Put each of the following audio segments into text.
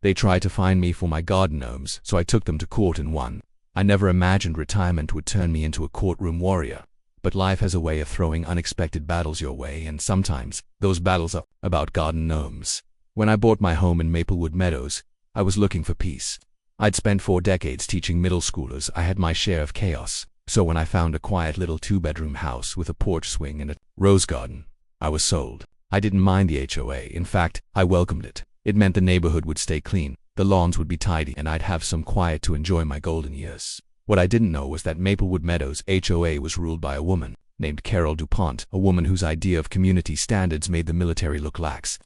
They tried to find me for my garden gnomes, so I took them to court and won. I never imagined retirement would turn me into a courtroom warrior. But life has a way of throwing unexpected battles your way, and sometimes those battles are about garden gnomes. When I bought my home in Maplewood Meadows, I was looking for peace. I'd spent 4 decades teaching middle schoolers. I had my share of chaos. So when I found a quiet little 2-bedroom house with a porch swing and a rose garden, I was sold. I didn't mind the HOA. In fact, I welcomed it. It meant the neighborhood would stay clean, the lawns would be tidy, and I'd have some quiet to enjoy my golden years. What I didn't know was that Maplewood Meadows HOA was ruled by a woman named Carol DuPont, a woman whose idea of community standards made the military look lax.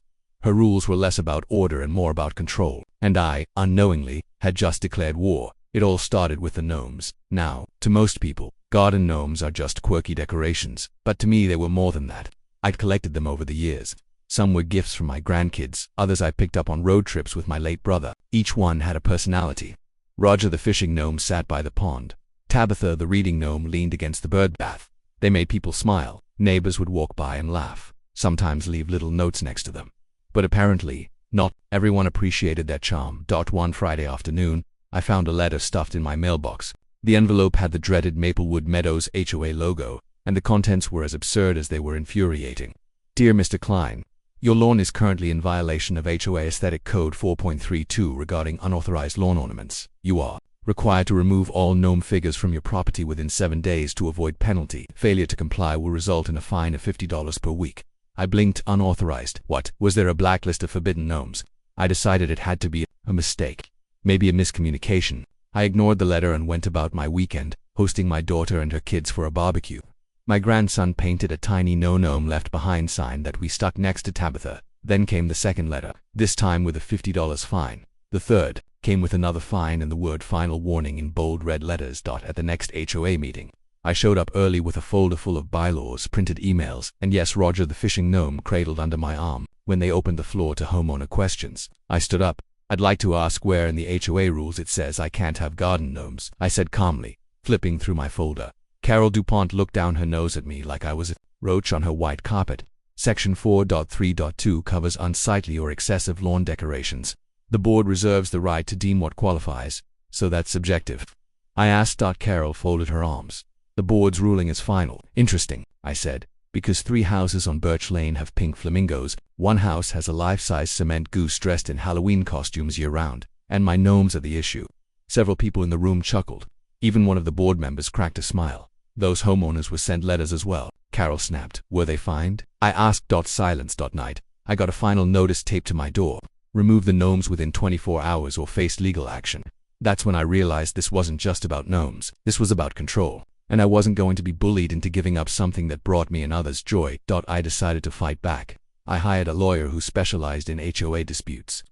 Her rules were less about order and more about control, and I, unknowingly, had just declared war. It all started with the gnomes. Now, to most people, garden gnomes are just quirky decorations, but to me they were more than that. I'd collected them over the years. Some were gifts from my grandkids, others I picked up on road trips with my late brother. Each one had a personality. Roger the fishing gnome sat by the pond. Tabitha the reading gnome leaned against the bird bath. They made people smile. Neighbors would walk by and laugh, sometimes leave little notes next to them. But apparently, not everyone appreciated their charm. One Friday afternoon, I found a letter stuffed in my mailbox. The envelope had the dreaded Maplewood Meadows HOA logo, and the contents were as absurd as they were infuriating. Dear Mr. Klein, your lawn is currently in violation of HOA Aesthetic Code 4.32 regarding unauthorized lawn ornaments. You are required to remove all gnome figures from your property within 7 days to avoid penalty. Failure to comply will result in a fine of $50 per week. I blinked. Unauthorized. What? Was there a blacklist of forbidden gnomes? I decided it had to be a mistake. Maybe a miscommunication. I ignored the letter and went about my weekend, hosting my daughter and her kids for a barbecue. My grandson painted a tiny "No Gnome Left Behind" sign that we stuck next to Tabitha. Then came the second letter, this time with a $50 fine. The third came with another fine and the word "final warning" in bold red letters. At the next HOA meeting, I showed up early with a folder full of bylaws, printed emails, and yes, Roger the fishing gnome cradled under my arm. When they opened the floor to homeowner questions, I stood up. I'd like to ask where in the HOA rules it says I can't have garden gnomes, I said calmly, flipping through my folder. Carol DuPont looked down her nose at me like I was a roach on her white carpet. Section 4.3.2 covers unsightly or excessive lawn decorations. The board reserves the right to deem what qualifies, so that's subjective. I asked. Carol folded her arms. The board's ruling is final. Interesting, I said, because 3 houses on Birch Lane have pink flamingos, 1 house has a life-size cement goose dressed in Halloween costumes year-round, and my gnomes are the issue. Several people in the room chuckled. Even one of the board members cracked a smile. Those homeowners were sent letters as well. Carol snapped. Were they fined? I asked. Silence. Night. I got a final notice taped to my door. Remove the gnomes within 24 hours or face legal action. That's when I realized this wasn't just about gnomes. This was about control. And I wasn't going to be bullied into giving up something that brought me and others joy. I decided to fight back. I hired a lawyer who specialized in HOA disputes.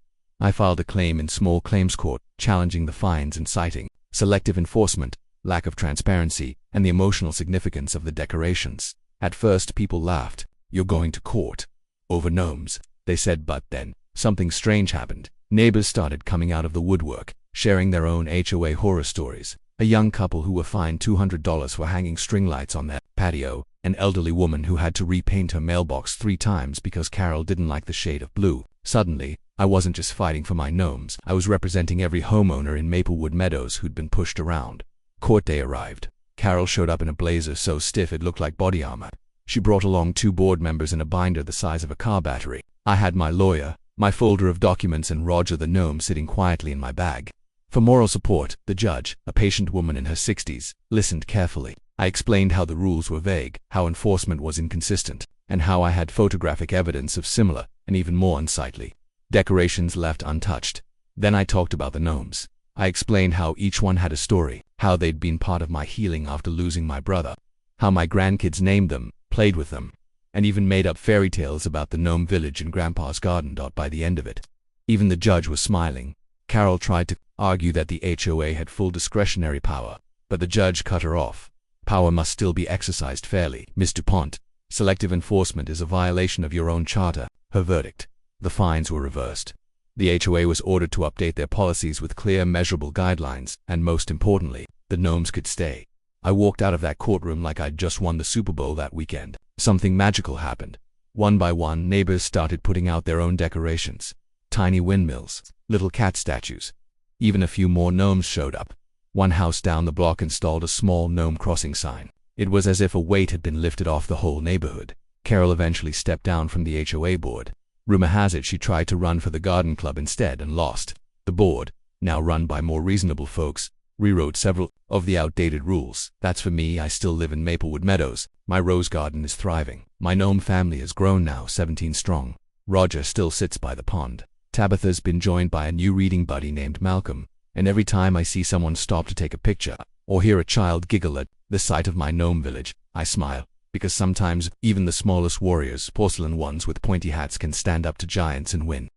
I filed a claim in small claims court, challenging the fines and citing selective enforcement, lack of transparency, and the emotional significance of the decorations. At first, people laughed. You're going to court over gnomes, they said, but then something strange happened. Neighbors started coming out of the woodwork, sharing their own HOA horror stories. A young couple who were fined $200 for hanging string lights on their patio, an elderly woman who had to repaint her mailbox 3 times because Carol didn't like the shade of blue. Suddenly, I wasn't just fighting for my gnomes, I was representing every homeowner in Maplewood Meadows who'd been pushed around. Court day arrived. Carol showed up in a blazer so stiff it looked like body armor. She brought along 2 board members and a binder the size of a car battery. I had my lawyer, my folder of documents, and Roger the gnome sitting quietly in my bag. For moral support, the judge, a patient woman in her 60s, listened carefully. I explained how the rules were vague, how enforcement was inconsistent, and how I had photographic evidence of similar, and even more unsightly, decorations left untouched. Then I talked about the gnomes. I explained how each one had a story, how they'd been part of my healing after losing my brother, how my grandkids named them, played with them, and even made up fairy tales about the gnome village in Grandpa's garden. By the end of it, even the judge was smiling. Carol tried to argue that the HOA had full discretionary power, but the judge cut her off. Power must still be exercised fairly. Ms. DuPont, selective enforcement is a violation of your own charter, her verdict. The fines were reversed. The HOA was ordered to update their policies with clear, measurable guidelines, and most importantly, the gnomes could stay. I walked out of that courtroom like I'd just won the Super Bowl that weekend. Something magical happened. One by one, neighbors started putting out their own decorations. tiny windmills, little cat statues. Even a few more gnomes showed up. One house down the block installed a small gnome crossing sign. It was as if a weight had been lifted off the whole neighborhood. Carol eventually stepped down from the HOA board. Rumor has it she tried to run for the garden club instead and lost. The board, now run by more reasonable folks, rewrote several of the outdated rules. That's for me. I still live in Maplewood Meadows. My rose garden is thriving. My gnome family has grown now, 17 strong. Roger still sits by the pond. Tabitha's been joined by a new reading buddy named Malcolm, and every time I see someone stop to take a picture or hear a child giggle at the sight of my gnome village, I smile, because sometimes even the smallest warriors, porcelain ones with pointy hats, can stand up to giants and win.